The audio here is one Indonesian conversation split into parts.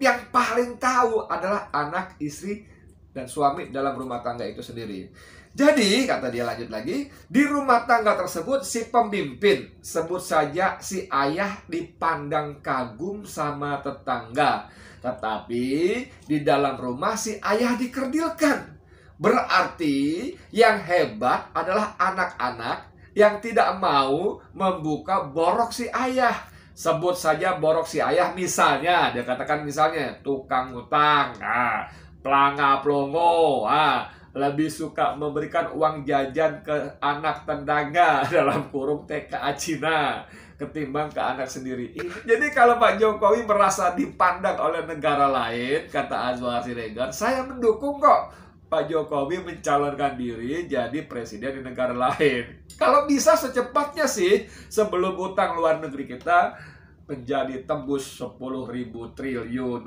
yang paling tahu adalah anak, istri, dan suami dalam rumah tangga itu sendiri. Jadi, kata dia lanjut lagi, di rumah tangga tersebut si pemimpin, sebut saja si ayah, dipandang kagum sama tetangga. Tetapi di dalam rumah si ayah dikerdilkan. Berarti yang hebat adalah anak-anak yang tidak mau membuka borok si ayah. Sebut saja borok si ayah, misalnya dia katakan misalnya tukang utang, pelanga plongo, lebih suka memberikan uang jajan ke anak tetangga dalam kurung TKA Cina ketimbang ke anak sendiri. Jadi kalau Pak Jokowi merasa dipandang oleh negara lain, kata Azwar Siregar, saya mendukung kok Pak Jokowi mencalonkan diri jadi presiden di negara lain. Kalau bisa secepatnya sih, sebelum utang luar negeri kita menjadi tembus 10.000 triliun.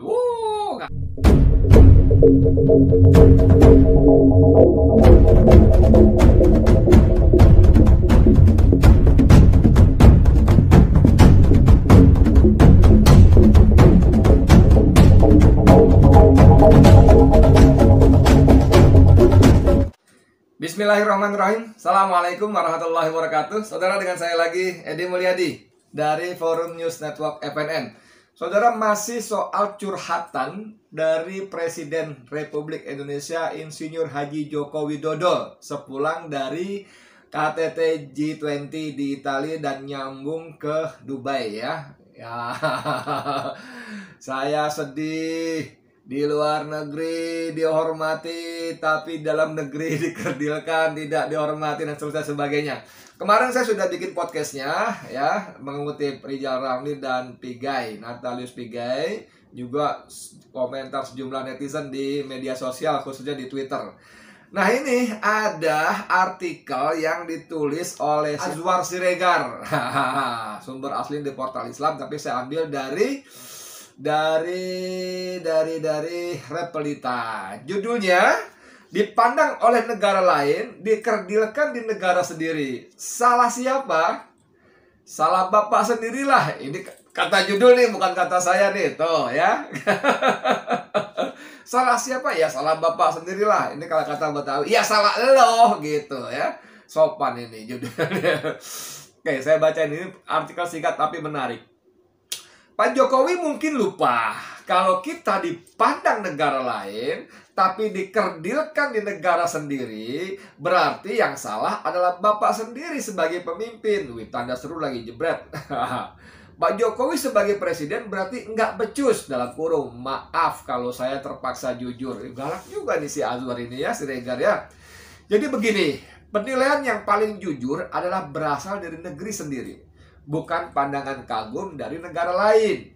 Bismillahirrahmanirrahim. Assalamualaikum warahmatullahi wabarakatuh. Saudara, dengan saya lagi Edi Mulyadi dari Forum News Network FNN. Saudara, masih soal curhatan dari Presiden Republik Indonesia Insinyur Haji Joko Widodo sepulang dari KTT G20 di Italia dan nyambung ke Dubai ya. Saya sedih. Di luar negeri dihormati, tapi dalam negeri dikerdilkan, tidak dihormati, dan sebagainya. Kemarin saya sudah bikin podcastnya ya, mengutip Rizal Ramli dan Pigai, Natalius Pigai, juga komentar sejumlah netizen di media sosial, khususnya di Twitter. Nah, ini ada artikel yang ditulis oleh Azwar Siregar. Sumber asli di Portal Islam, tapi saya ambil dari Repelita. Judulnya, dipandang oleh negara lain, dikerdilkan di negara sendiri. Salah siapa? Salah bapak sendirilah. Ini kata judul nih, bukan kata saya nih. Tuh ya. Salah siapa? Ya salah bapak sendirilah. Ini kalau kata Betawi, ya salah lo gitu ya. Sopan ini judulnya. Oke, saya bacain ini artikel singkat tapi menarik. Pak Jokowi mungkin lupa kalau kita dipandang negara lain tapi dikerdilkan di negara sendiri, berarti yang salah adalah bapak sendiri sebagai pemimpin. Wih, tanda seru lagi, jebret. Pak Jokowi sebagai presiden berarti nggak becus, dalam kurung. Maaf kalau saya terpaksa jujur. Galak juga nih si Azwar ini ya, Siregar ya. Jadi begini, penilaian yang paling jujur adalah berasal dari negeri sendiri, bukan pandangan kagum dari negara lain.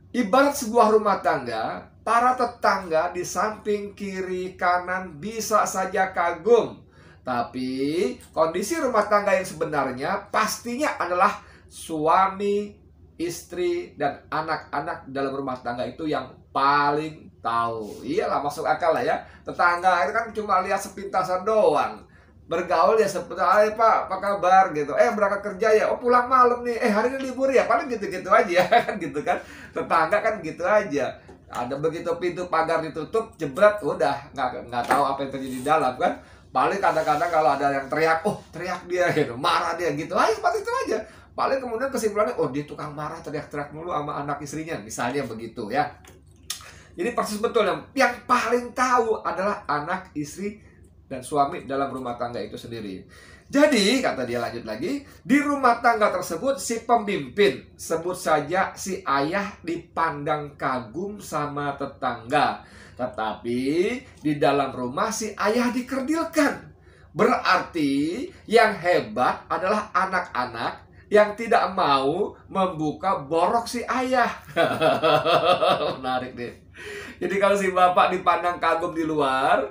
Ibarat sebuah rumah tangga, para tetangga di samping kiri kanan bisa saja kagum, tapi kondisi rumah tangga yang sebenarnya pastinya adalah suami, istri, dan anak-anak dalam rumah tangga itu yang paling tahu. Iyalah, masuk akal lah ya. Tetangga itu kan cuma lihat sepintasan doang. Bergaul ya seperti, "Hai Pak, apa kabar?" gitu. Berangkat kerja ya, "Oh pulang malam nih, hari ini libur ya." Paling gitu-gitu aja kan gitu kan. Tetangga kan gitu aja. Ada begitu pintu pagar ditutup, jebret, udah nggak tahu apa yang terjadi di dalam kan. Paling kadang-kadang kalau ada yang teriak, oh teriak dia gitu, marah dia gitu. Seperti itu aja. Paling kemudian kesimpulannya, oh dia tukang marah, teriak-teriak mulu sama anak istrinya, misalnya begitu ya. Jadi persis betul, yang paling tahu adalah anak, istri, dan suami dalam rumah tangga itu sendiri. Jadi, kata dia lanjut lagi, di rumah tangga tersebut si pemimpin, sebut saja si ayah, dipandang kagum sama tetangga. Tetapi di dalam rumah si ayah dikerdilkan. Berarti yang hebat adalah anak-anak yang tidak mau membuka borok si ayah. Menarik deh. Jadi kalau si bapak dipandang kagum di luar,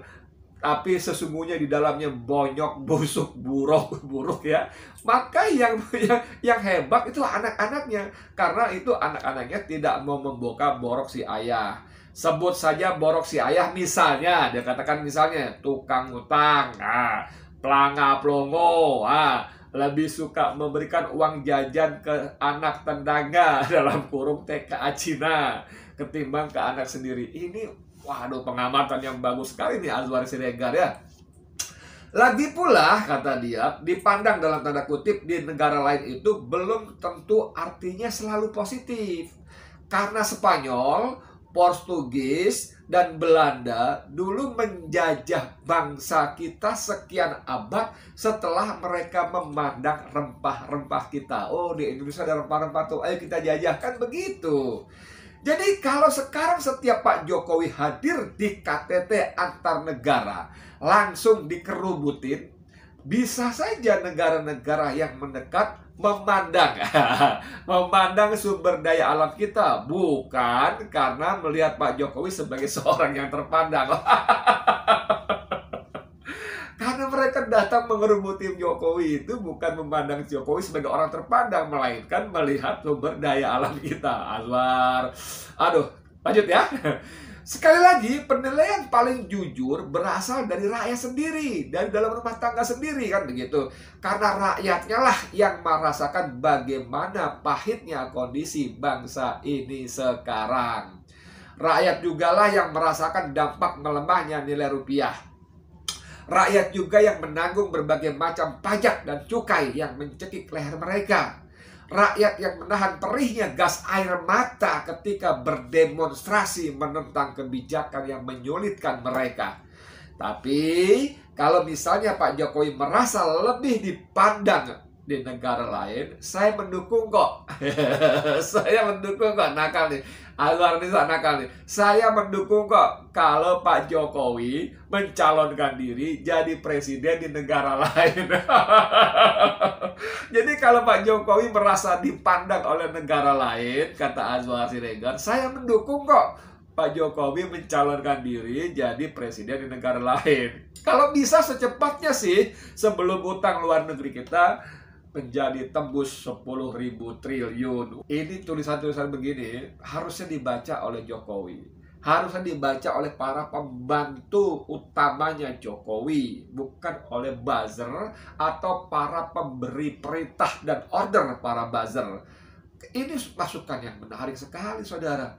tapi sesungguhnya di dalamnya bonyok, busuk, buruk ya, maka yang hebat itu anak-anaknya, karena itu anak-anaknya tidak mau membuka borok si ayah. Sebut saja borok si ayah, misalnya dia katakan misalnya tukang utang, pelanga plongo, lebih suka memberikan uang jajan ke anak tetangga dalam kurung TKA Cina ketimbang ke anak sendiri. Ini, waduh, pengamatan yang bagus sekali nih Azwar Siregar ya. Lagi pula, kata dia, dipandang dalam tanda kutip di negara lain itu belum tentu artinya selalu positif. Karena Spanyol, Portugis, dan Belanda dulu menjajah bangsa kita sekian abad setelah mereka memandang rempah-rempah kita. Oh, di Indonesia ada rempah-rempah tuh, ayo kita jajahkan, begitu. Jadi kalau sekarang setiap Pak Jokowi hadir di KTT antar negara, langsung dikerubutin, bisa saja negara-negara yang mendekat memandang memandang sumber daya alam kita, bukan karena melihat Pak Jokowi sebagai seorang yang terpandang. Karena mereka datang mengerubuti Jokowi itu bukan memandang Jokowi sebagai orang terpandang, melainkan melihat sumber daya alam kita. Azwar, aduh, lanjut ya. Sekali lagi, penilaian paling jujur berasal dari rakyat sendiri, dari dalam rumah tangga sendiri, kan begitu. Karena rakyatnya lah yang merasakan bagaimana pahitnya kondisi bangsa ini sekarang. Rakyat jugalah yang merasakan dampak melemahnya nilai rupiah. Rakyat juga yang menanggung berbagai macam pajak dan cukai yang mencekik leher mereka. Rakyat yang menahan perihnya gas air mata ketika berdemonstrasi menentang kebijakan yang menyulitkan mereka. Tapi kalau misalnya Pak Jokowi merasa lebih dipandang di negara lain, saya mendukung kok. Saya mendukung kok, nakal nih. Azwar Nisa nakal nih. Saya mendukung kok kalau Pak Jokowi mencalonkan diri jadi presiden di negara lain. Jadi kalau Pak Jokowi merasa dipandang oleh negara lain, kata Azwar Siregar, saya mendukung kok Pak Jokowi mencalonkan diri jadi presiden di negara lain. Kalau bisa secepatnya sih, sebelum utang luar negeri kita menjadi tembus 10.000 triliun. Ini tulisan-tulisan begini harusnya dibaca oleh Jokowi. Harusnya dibaca oleh para pembantu utamanya Jokowi, bukan oleh buzzer atau para pemberi perintah dan order para buzzer. Ini masukan yang menarik sekali, saudara.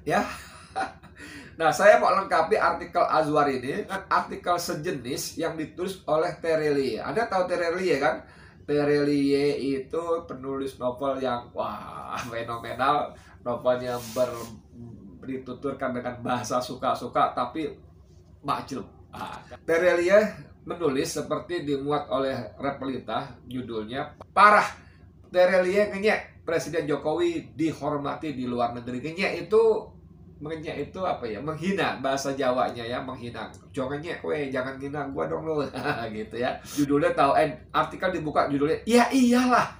Ya. Nah, saya mau lengkapi artikel Azwar ini dengan artikel sejenis yang ditulis oleh Terelie. Anda tahu Terelie kan? Terelie itu penulis novel yang wah fenomenal, novelnya dituturkan dengan bahasa suka-suka tapi makjub. Terelie menulis seperti dimuat oleh Repelita, judulnya Parah. Terelie ngenyek Presiden Jokowi dihormati di luar negeri. Ngenyek itu apa ya? Menghina, bahasa Jawanya ya, menghina. Jangan nyek we, jangan hina gua dong lo. Gitu ya. Judulnya tahu, artikel dibuka judulnya ya iyalah.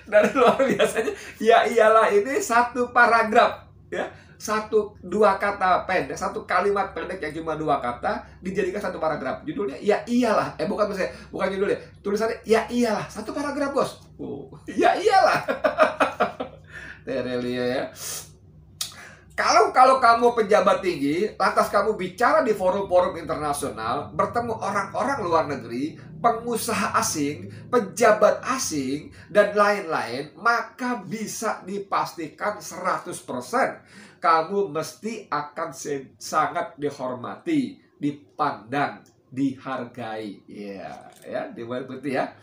Dari luar biasanya ya iyalah ini satu paragraf ya. Dua kata pendek, satu kalimat pendek yang cuma dua kata dijadikan satu paragraf. Judulnya ya iyalah. Bukan judulnya. Tulisannya ya iyalah, satu paragraf, Bos. Ya iyalah. Terelie ya. Kalau kamu pejabat tinggi, lantas kamu bicara di forum-forum internasional, bertemu orang-orang luar negeri, pengusaha asing, pejabat asing, dan lain-lain, maka bisa dipastikan 100% kamu mesti akan sangat dihormati, dipandang, dihargai. Ya, begitu ya.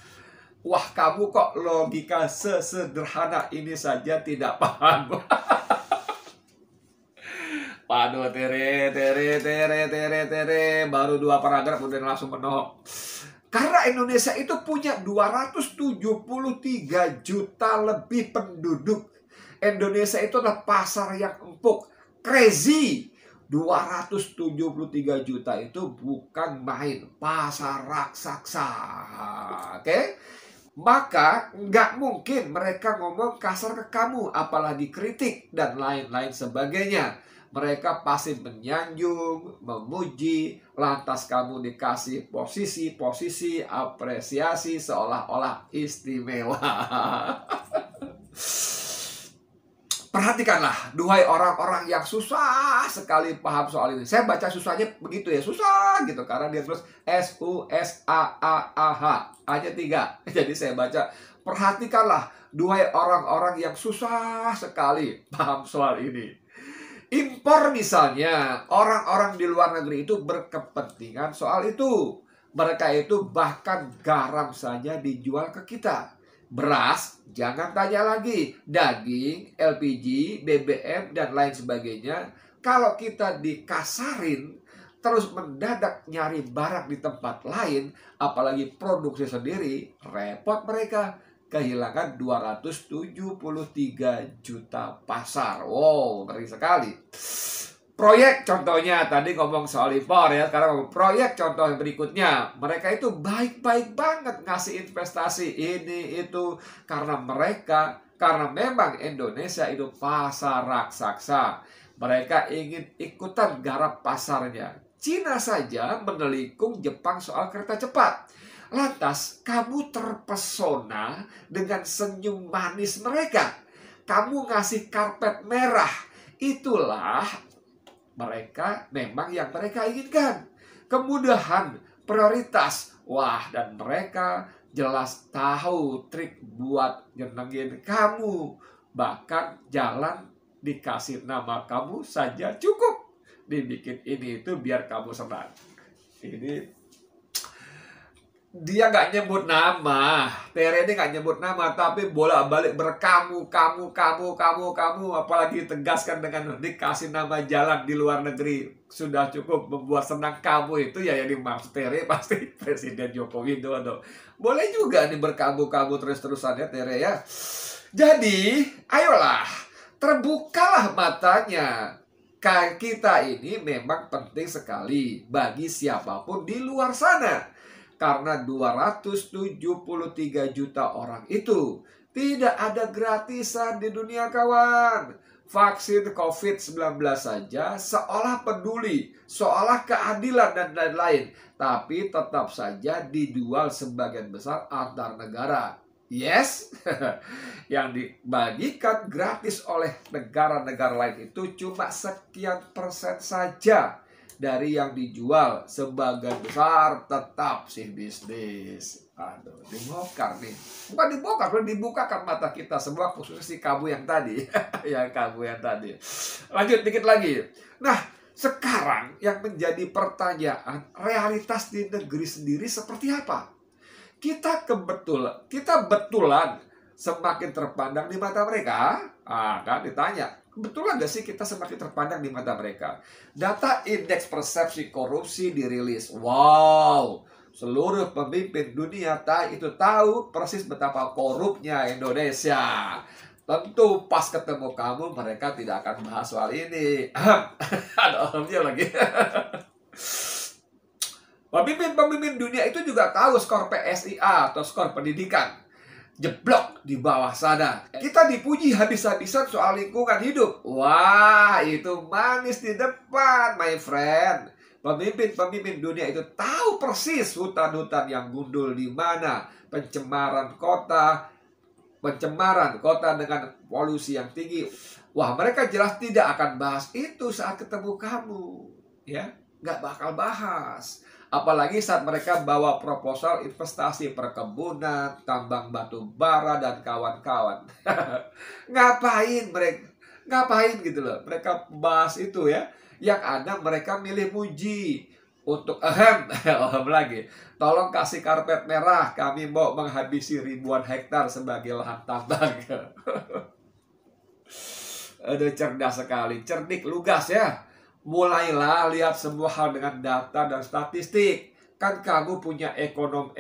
Wah, kamu kok logika sesederhana ini saja tidak paham. Waduh, tere, baru 2 paragraf udah langsung menohok. Karena Indonesia itu punya 273 juta lebih penduduk. Indonesia itu adalah pasar yang empuk, crazy. 273 juta itu bukan main, pasar raksasa. Oke? Maka nggak mungkin mereka ngomong kasar ke kamu, apalagi kritik dan lain-lain sebagainya. Mereka pasti menyanjung, memuji, lantas kamu dikasih posisi apresiasi seolah-olah istimewa. Perhatikanlah, duhai orang-orang yang susah sekali paham soal ini. Saya baca susahnya begitu ya, susah gitu. Karena dia tulis SUSAAAH, hanya 3. Jadi saya baca, perhatikanlah, Duhai orang-orang yang susah sekali paham soal ini. Impor misalnya, orang-orang di luar negeri itu berkepentingan soal itu. Mereka itu bahkan garam saja dijual ke kita. Beras, jangan tanya lagi. Daging, LPG, BBM, dan lain sebagainya. Kalau kita dikasarin, terus mendadak nyari barang di tempat lain, apalagi produksi sendiri, repot mereka. Kehilangan 273 juta pasar. Wow, ngeri sekali. Proyek contohnya, tadi ngomong soal impor ya, sekarang ngomong proyek contoh yang berikutnya. Mereka itu baik-baik banget ngasih investasi ini itu karena memang Indonesia itu pasar raksasa. Mereka ingin ikutan garap pasarnya. Cina saja menelikung Jepang soal kereta cepat. Lantas kamu terpesona dengan senyum manis mereka. Kamu ngasih karpet merah. Itulah mereka memang yang mereka inginkan. Kemudahan, prioritas. Wah, dan mereka jelas tahu trik buat nyenengin kamu. Bahkan jalan dikasih nama kamu saja cukup. Dibikin ini itu biar kamu senang. Ini dia nggak nyebut nama, Tere ini nggak nyebut nama, tapi bolak-balik berkamu, kamu, apalagi tegaskan dengan dikasih nama jalan di luar negeri sudah cukup membuat senang kamu, itu ya yang dimaksud Tere pasti Presiden Joko Widodo. Boleh juga nih berkamu terus-terusan ya Tere ya. Jadi ayolah terbukalah matanya. Kita ini memang penting sekali bagi siapapun di luar sana. Karena 273 juta orang itu tidak ada gratisan di dunia kawan. Vaksin COVID-19 saja seolah peduli, seolah keadilan dan lain-lain. Tapi tetap saja dijual sebagian besar antar negara. Yes, yang dibagikan gratis oleh negara-negara lain itu cuma sekian persen saja dari yang dijual. Sebagian besar tetap sih bisnis. Aduh, dibongkar nih. Bukan dibongkar, dibukakan mata kita semua, khususnya si kamu yang tadi. Ya, kamu yang tadi. Lanjut dikit lagi. Nah, sekarang yang menjadi pertanyaan, realitas di negeri sendiri seperti apa? Kita betulan semakin terpandang di mata mereka. Kan ditanya, betulan gak sih kita semakin terpandang di mata mereka? Data indeks persepsi korupsi dirilis. Wow, seluruh pemimpin dunia itu tahu persis betapa korupnya Indonesia. Tentu pas ketemu kamu mereka tidak akan bahas soal ini. Ada orangnya lagi. Pemimpin dunia itu juga tahu skor PSIA atau skor pendidikan. Jeblok di bawah sana. Kita dipuji habis-habisan soal lingkungan hidup. Wah, itu manis di depan, my friend. Pemimpin dunia itu tahu persis hutan-hutan yang gundul di mana, pencemaran kota dengan polusi yang tinggi. Wah, mereka jelas tidak akan bahas itu saat ketemu kamu. Ya, nggak bakal bahas. Apalagi saat mereka bawa proposal investasi perkebunan, tambang batu bara, dan kawan-kawan. Ngapain gitu loh. Mereka bahas itu ya. Yang ada mereka milih muji. Untuk lagi. Tolong kasih karpet merah. Kami mau menghabisi ribuan hektar sebagai lahan tambang. Aduh, cerdas sekali. Cerdik, lugas ya. Mulailah lihat semua hal dengan data dan statistik. Kan kamu punya ekonom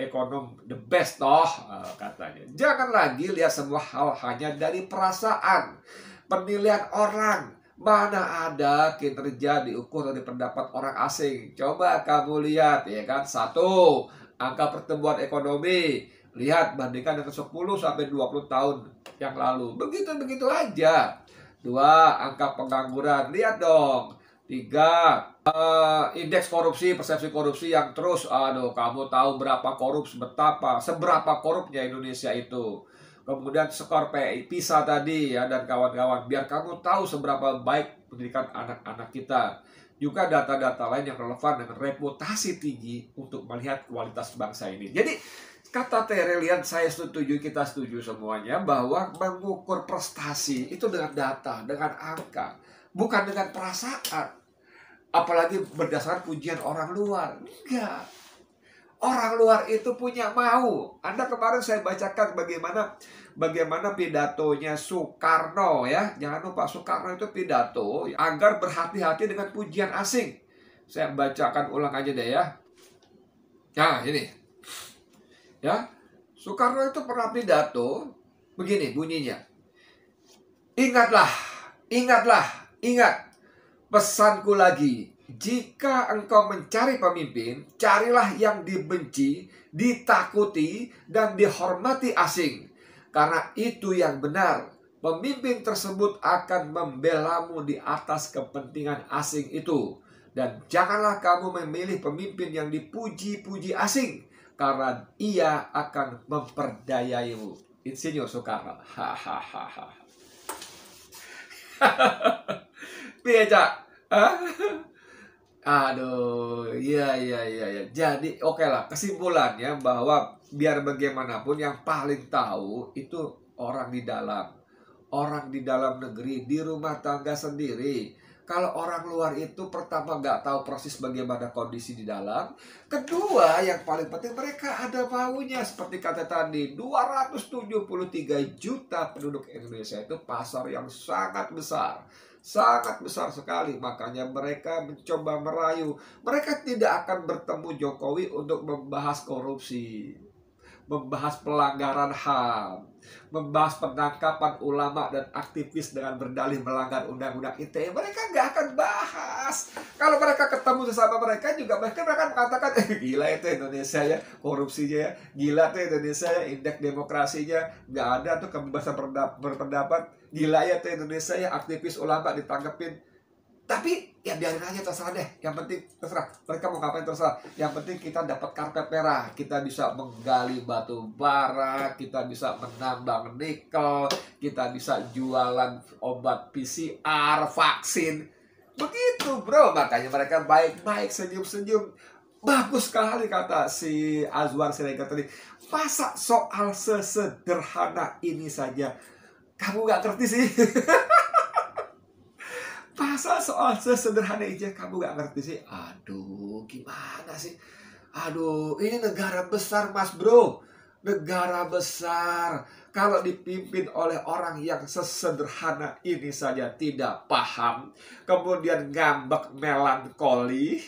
the best toh, katanya. Jangan lagi lihat semua hal hanya dari perasaan, penilaian orang. Mana ada kinerja diukur dari pendapat orang asing. Coba kamu lihat ya kan. 1, angka pertumbuhan ekonomi. Lihat bandingkan dengan 10 sampai 20 tahun yang lalu. Begitu aja. 2, angka pengangguran. Lihat dong. 3, indeks korupsi, persepsi korupsi yang terus, kamu tahu berapa seberapa korupnya Indonesia itu. Kemudian skor PISA tadi ya dan kawan-kawan, biar kamu tahu seberapa baik pendidikan anak-anak kita. Juga data-data lain yang relevan dengan reputasi tinggi untuk melihat kualitas bangsa ini. Jadi Kata Terelian, saya setuju, kita setuju semuanya, bahwa mengukur prestasi itu dengan data, dengan angka, bukan dengan perasaan. Apalagi berdasarkan pujian orang luar. Enggak. Orang luar itu punya mau. Anda kemarin saya bacakan bagaimana pidatonya Soekarno ya. Jangan lupa Soekarno itu pidato agar berhati-hati dengan pujian asing. Saya bacakan ulang aja deh ya. Nah, ini. Ya, Soekarno itu pernah pidato begini bunyinya. Ingatlah, ingat. Pesanku lagi, jika engkau mencari pemimpin, carilah yang dibenci, ditakuti, dan dihormati asing. Karena itu yang benar. Pemimpin tersebut akan membelamu di atas kepentingan asing itu. Dan janganlah kamu memilih pemimpin yang dipuji-puji asing, karena ia akan memperdayaimu. Insinyur Soekarno. Hahaha. Piye, Cak? Aduh, iya. Jadi, oke lah, kesimpulannya bahwa biar bagaimanapun yang paling tahu itu orang di dalam. Orang di dalam negeri, di rumah tangga sendiri. Kalau orang luar itu pertama nggak tahu persis bagaimana kondisi di dalam. Kedua, yang paling penting mereka ada maunya. Seperti kata tadi, 273 juta penduduk Indonesia itu pasar yang sangat besar. Sangat besar sekali. Makanya mereka mencoba merayu. Mereka tidak akan bertemu Jokowi untuk membahas korupsi, membahas pelanggaran HAM, membahas penangkapan ulama dan aktivis dengan berdalih melanggar undang-undang ITE. Mereka nggak akan bahas. Kalau mereka ketemu sesama mereka juga, mereka akan mengatakan, gila itu Indonesia ya, korupsinya ya, gila tuh Indonesia ya, indeks demokrasinya nggak ada tuh, kebebasan berpendapat, gila ya tuh Indonesia ya, aktivis ulama ditangkepin. Tapi ya biarin aja, terserah deh. Yang penting terserah, mereka mau ngapain terserah. Yang penting kita dapat karpet merah. Kita bisa menggali batu bara, kita bisa menambang nikel, kita bisa jualan obat PCR, vaksin. Begitu bro, makanya mereka baik-baik, senyum-senyum. Bagus sekali kata si Azwar Siregar tadi. Masa soal sesederhana ini saja kamu gak ngerti sih? Masa soal sesederhana aja kamu gak ngerti sih? Aduh, gimana sih? Aduh, ini negara besar mas bro. Negara besar. Kalau dipimpin oleh orang yang sesederhana ini saja tidak paham, kemudian ngambek melankoli,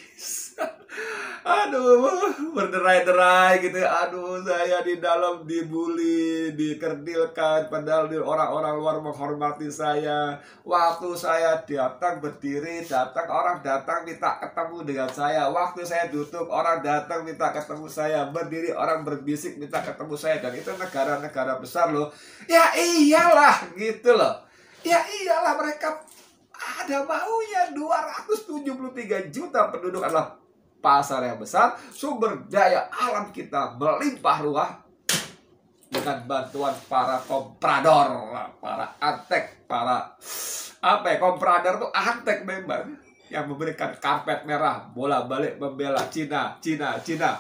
aduh, berderai-derai gitu. Aduh, saya di dalam dibully, dikerdilkan, padahal orang-orang luar menghormati saya. Waktu saya datang berdiri, orang datang minta ketemu dengan saya. Waktu saya duduk, orang datang minta ketemu saya. Berdiri, orang berbisik minta ketemu saya. Dan itu negara-negara besar loh. Ya iyalah gitu loh. Ya iyalah, mereka ada maunya. 273 juta penduduk adalah pasar yang besar. Sumber daya alam kita melimpah ruah. Dengan bantuan para komprador, para antek, para komprador tuh antek memang, yang memberikan karpet merah, bola balik membela Cina,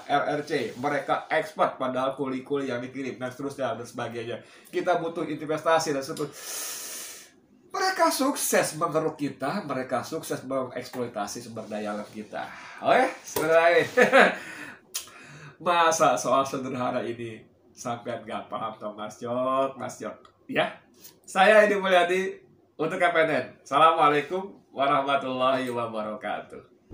RRC. Mereka ekspor padahal kuli-kuli yang dikirim dan seterusnya dan sebagainya. Kita butuh investasi dan seterusnya. Mereka sukses mengeruk kita, mereka sukses mengeksploitasi sumber daya alam kita. Oke, sebenarnya masa soal sederhana ini sampai nggak paham toh Mas Jok. Ya, saya Edi Mulyadi untuk KPNN. Assalamualaikum warahmatullahi wabarakatuh.